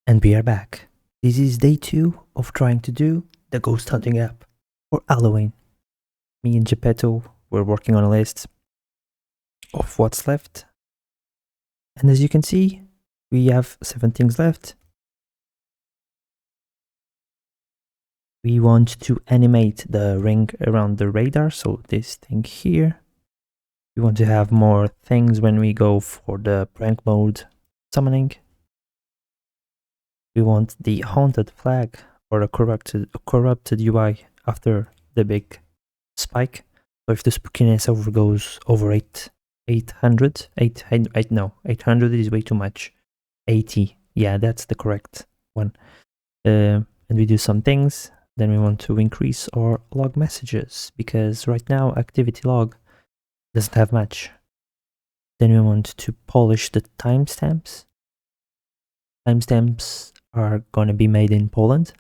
And we are back. This is day 2 of trying to do the ghost hunting app for Halloween. Me and Geppetto were working on a list of what's left. And as you can see, we have 7 things left. We want to animate the ring around the radar, so this thing here. We want to have more things when we go for the prank mode summoning. We want the haunted flag or a corrupted UI after the big spike. So if the spookiness goes over 800 is way too much. 80, yeah, that's the correct one. And we do some things. Then we want to increase our log messages because right now activity log doesn't have much. Then we want to polish the timestamps. Timestamps are gonna be made in Poland.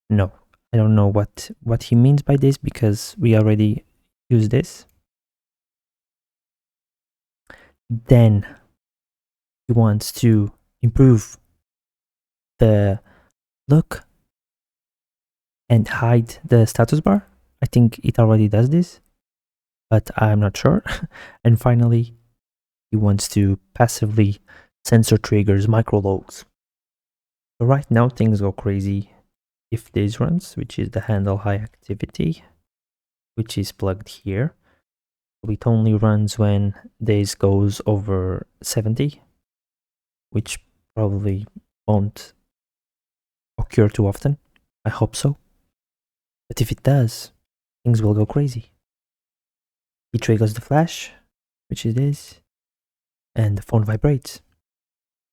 No, I don't know what he means by this because we already use this. Then he wants to improve the look and hide the status bar. I think it already does this, but I'm not sure. And finally, he wants to passively censor triggers micrologs. So right now things go crazy if this runs, which is the handle high activity, which is plugged here. It only runs when this goes over 70, which probably won't occur too often. I hope so. But if it does, things will go crazy. It triggers the flash, which is this, and the phone vibrates.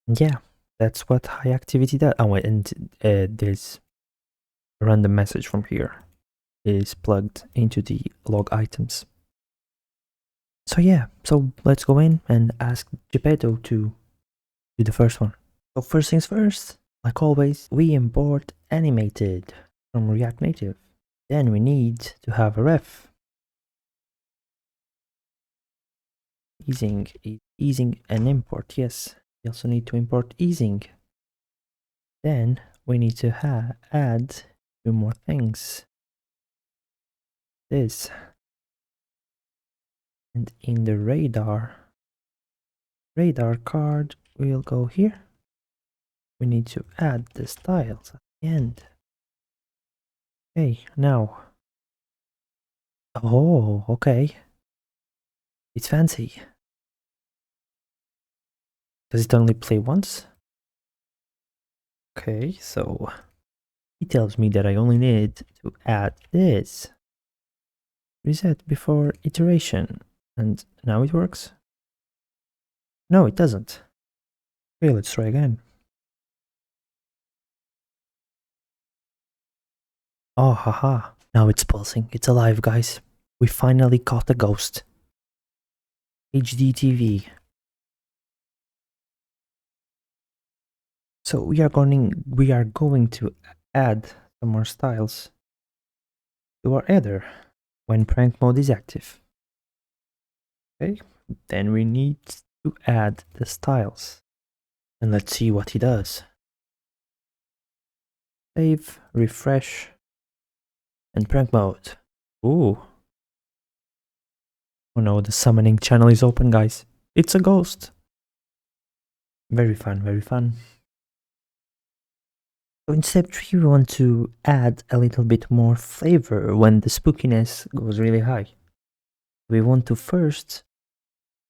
And yeah, that's what high activity does. Oh, and this random message from here is plugged into the log items. So yeah, so let's go in and ask Geppetto to do the first one. So first things first, like always, we import animated from React Native. Then we need to have a ref. Easing and import, yes. We also need to import easing. Then we need to add 2 more things. This. And in the radar card, we'll go here. We need to add the styles at the end. Okay, now. Oh, okay. It's fancy. Does it only play once? Okay, so it tells me that I only need to add this. Reset before iteration. And now it works? No, it doesn't. Okay, let's try again. Oh, haha. Now it's pulsing. It's alive, guys. We finally caught a ghost. HD TV. So we are going to add some more styles to our header when prank mode is active. Okay, then we need to add the styles. And let's see what he does. Save, refresh, and prank mode. Ooh. Oh no, the summoning channel is open, guys. It's a ghost. Very fun, very fun. So in step 3, we want to add a little bit more flavor when the spookiness goes really high. We want to first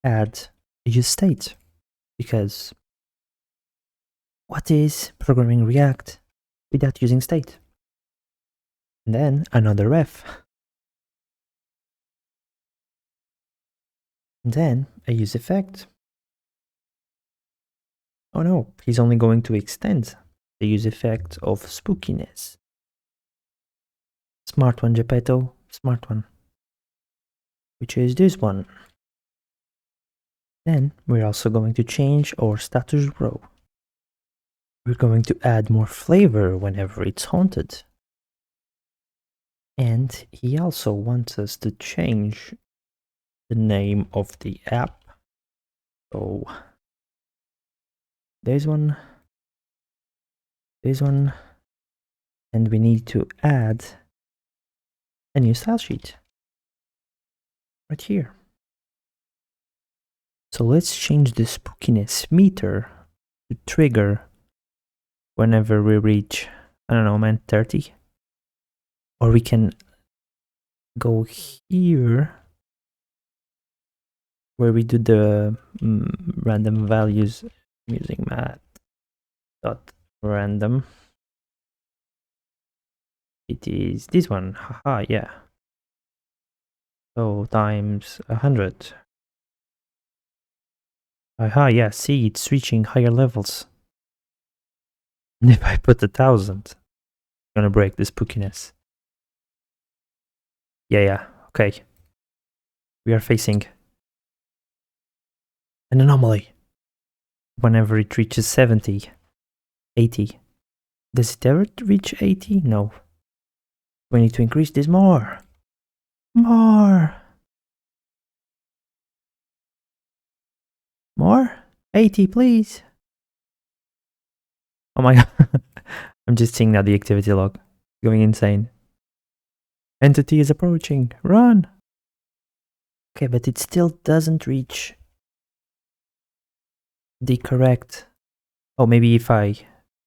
add a use state, because what is programming React without using state? And then another ref. And then a use effect. Oh no, he's only going to extend the use effect of spookiness. Smart one, Geppetto, smart one. Which is this one. Then we're also going to change our status row. We're going to add more flavor whenever it's haunted. And he also wants us to change the name of the app. So there's one. this one, and we need to add a new style sheet right here. So let's change the spookiness meter to trigger whenever we reach, I don't know, man, 30. Or we can go here where we do the random values using mat.random. It is this one, haha, yeah. So times 100. Aha, yeah, see, it's reaching higher levels. And if I put 1,000, it's gonna break the spookiness. Yeah, okay. We are facing an anomaly. Whenever it reaches 70, 80. Does it ever reach 80? No. We need to increase this more. More. More? 80, please. Oh my god. I'm just seeing now the activity log. Going insane. Entity is approaching. Run. Okay, but it still doesn't reach the correct... Oh, maybe if I...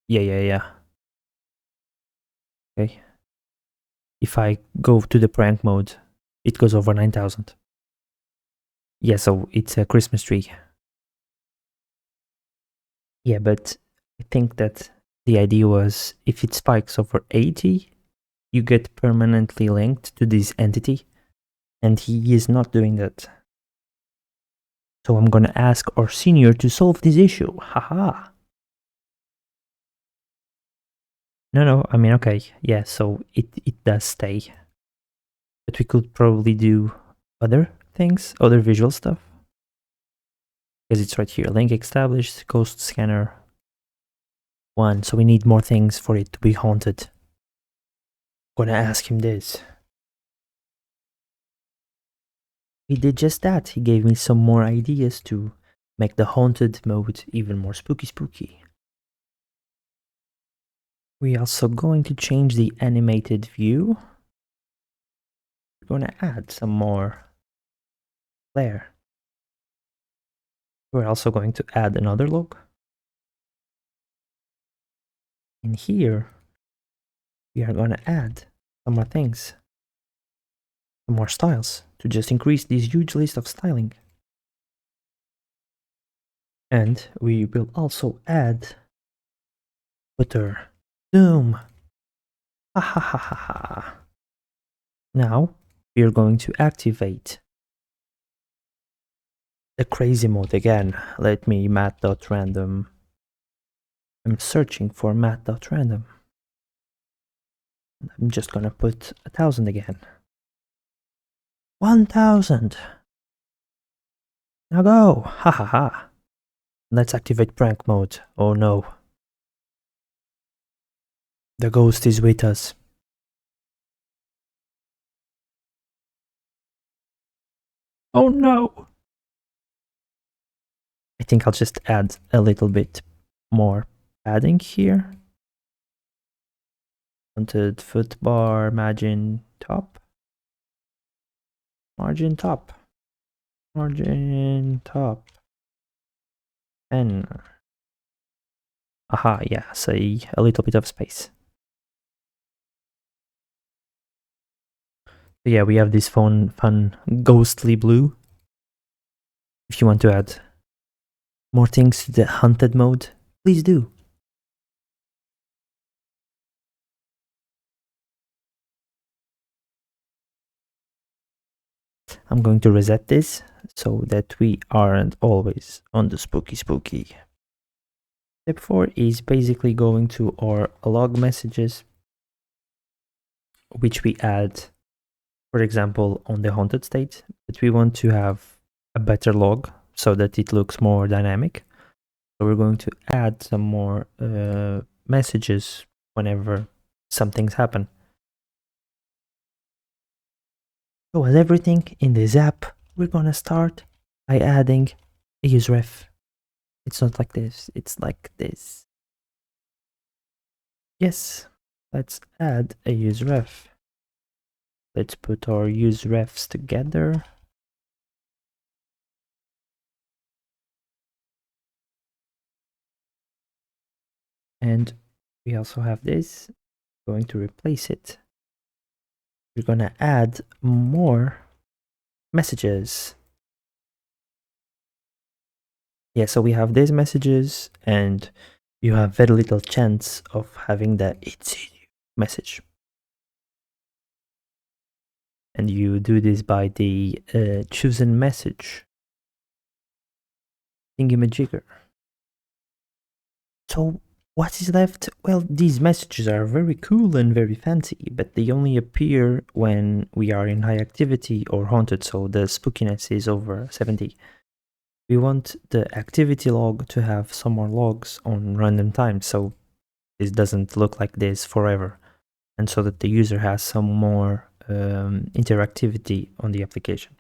Yeah. Okay. If I go to the prank mode, it goes over 9,000. Yeah, so it's a Christmas tree. Yeah, but I think that the idea was if it spikes over 80, you get permanently linked to this entity, and he is not doing that. So I'm gonna ask our senior to solve this issue. Haha. No, I mean, okay, yeah, so it does stay. But we could probably do other things, other visual stuff. Because it's right here, link established, ghost scanner 1. So we need more things for it to be haunted. Gonna ask him this. He did just that. He gave me some more ideas to make the haunted mode even more spooky. We're also going to change the animated view. We're going to add some more flare. We're also going to add another log. In here, we are going to add some more things, some more styles to just increase this huge list of styling. And we will also add clutter. Boom. Ha ha ha ha ha. Now we are going to activate the crazy mode again. Let me mat.random. I'm searching for mat.random. I'm just gonna put 1,000 again. 1,000. Now go. Ha ha ha. Let's activate prank mode. Oh no. The ghost is with us. Oh no. I think I'll just add a little bit more padding here. Wanted footbar, margin top. Margin top. Margin top. And aha, yeah, say a little bit of space. Yeah, we have this fun ghostly blue. If you want to add more things to the hunted mode, please do. I'm going to reset this so that we aren't always on the spooky. Step 4 is basically going to our log messages, which we add, for example, on the haunted state, but we want to have a better log so that it looks more dynamic. So we're going to add some more messages whenever some things happen. So as everything in this app, we're gonna start by adding a useref. It's not like this, it's like this. Yes, let's add a useRef. Let's put our useRefs together. And we also have this. Going to replace it. We're gonna add more messages. Yeah, so we have these messages, and you have very little chance of having the "it's in you" message. And you do this by the chosen message thingamajigger. So what is left? Well, these messages are very cool and very fancy, but they only appear when we are in high activity or haunted, so the spookiness is over 70. We want the activity log to have some more logs on random times, so this doesn't look like this forever, and so that the user has some more interactivity on the application.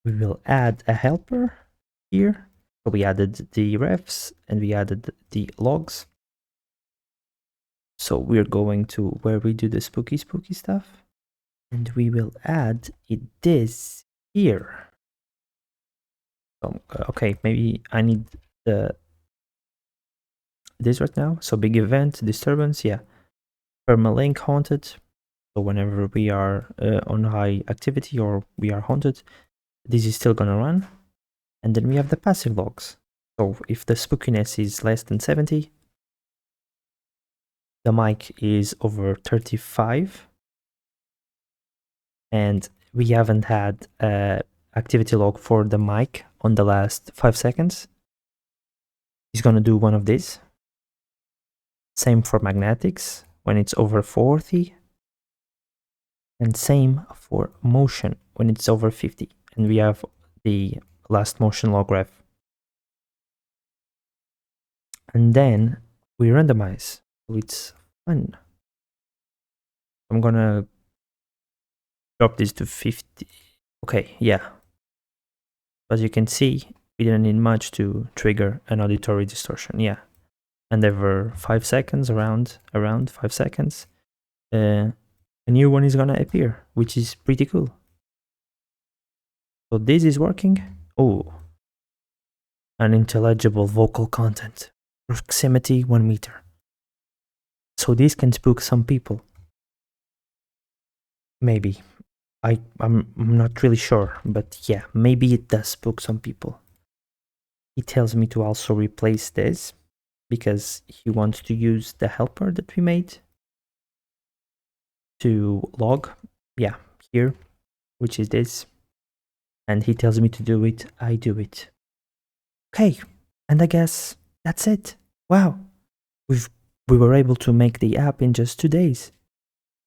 We will add a helper here. So we added the refs and we added the logs. So we're going to where we do the spooky stuff, and we will add this here. So, okay, maybe I need this right now. So big event, disturbance, yeah. Permalink haunted. So whenever we are on high activity or we are haunted, this is still gonna run. And then we have the passive logs. So if the spookiness is less than 70, the mic is over 35, and we haven't had activity log for the mic on the last 5 seconds. He's gonna do one of these. Same for magnetics when it's over 40, and same for motion when it's over 50. And we have the last motion log ref. And then we randomize, so it's fun. I'm gonna drop this to 50. Okay, yeah. As you can see, we didn't need much to trigger an auditory distortion, yeah. And over 5 seconds, around 5 seconds, a new one is gonna appear, which is pretty cool. So this is working. Oh, unintelligible vocal content. Proximity 1 meter. So this can spook some people. Maybe. I'm not really sure, but yeah, maybe it does spook some people. He tells me to also replace this because he wants to use the helper that we made to log, yeah, here, which is this. And he tells me to do it, I do it. Okay, and I guess that's it. Wow, we were able to make the app in just 2 days.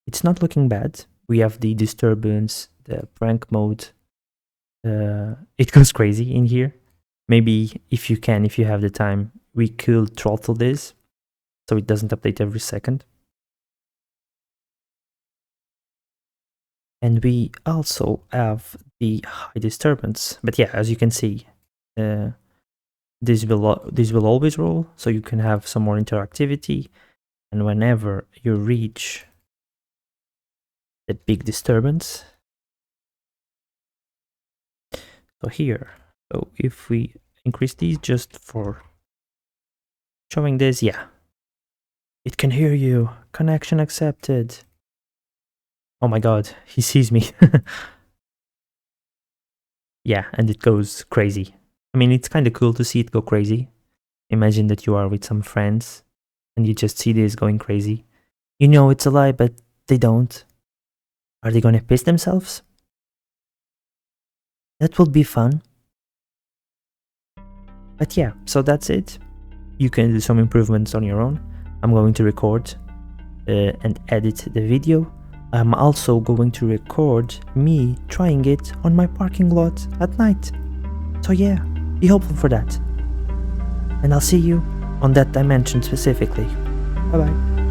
It's not looking bad. We have the disturbance, the prank mode. It goes crazy in here. Maybe if you have the time, we could throttle this so it doesn't update every second. And we also have the high disturbance. But yeah, as you can see, this will always roll, so you can have some more interactivity. And whenever you reach the big disturbance, so here, so if we increase these just for showing this, yeah, it can hear you. Connection accepted. Oh my god, he sees me. Yeah, and it goes crazy. I mean, it's kind of cool to see it go crazy. Imagine that you are with some friends and you just see this going crazy. You know it's a lie, but they don't. Are they gonna piss themselves? That would be fun. But yeah, so that's it. You can do some improvements on your own. I'm going to record and edit the video. I'm also going to record me trying it on my parking lot at night. So yeah, be hopeful for that. And I'll see you on that dimension specifically. Bye bye.